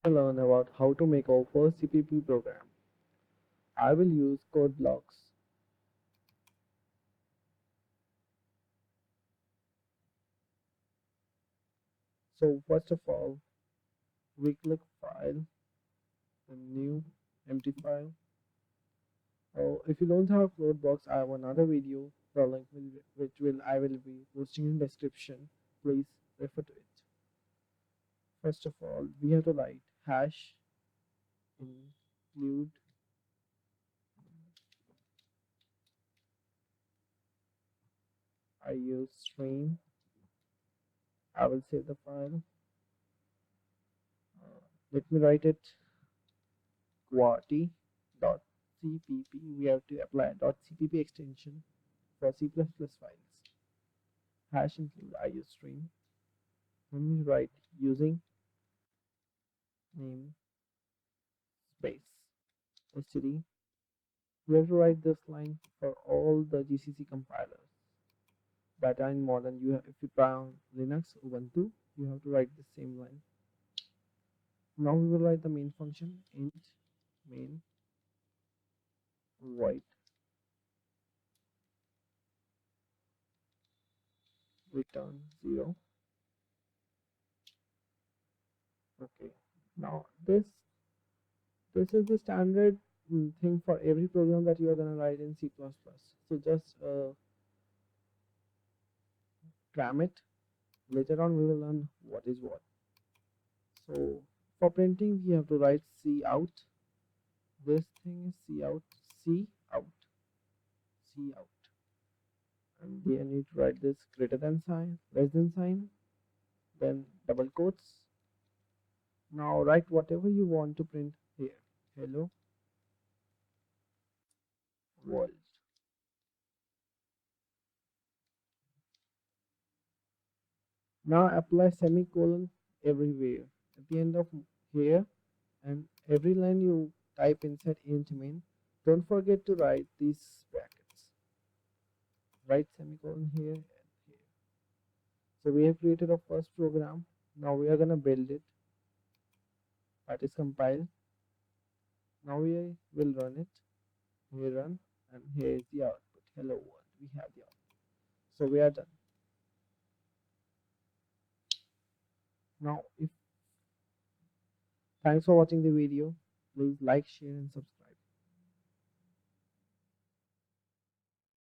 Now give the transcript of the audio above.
To learn about how to make our first CPP program, I will use code blocks. So first of all, we click File, and New, Empty File. Or if you don't have code blocks, I have another video, the link which I will be posting in description. Please refer to it. First of all, we have to write hash include I use stream. I will save the file. Let me write it qwerty.cpp. We have to apply .cpp extension for C++ files. Hash include iostream. When we write using name space std, we have to write this line for all the GCC compilers that are in modern. If you try on Linux, Ubuntu, you have to write the same line. Now we will write the main function int main void return 0. Okay. Now this is the standard thing for every program that you are going to write in C++. So just cram it. Later on we will learn what is what. So for printing we have to write C out. This thing is C out, C out, C out. And then you need to write this greater than sign, less than sign, then double quotes. Now write whatever you want to print here. Hello world. Now apply semicolon everywhere at the end of here, and every line you type inside int main, don't forget to write these brackets. Write semicolon here and here. So we have created our first program. Now we are gonna build it. That is compile. Now we will run it. We run, and here is the output. Hello world. We have the output. So we are done. Now if thanks for watching the video. Please like, share and subscribe.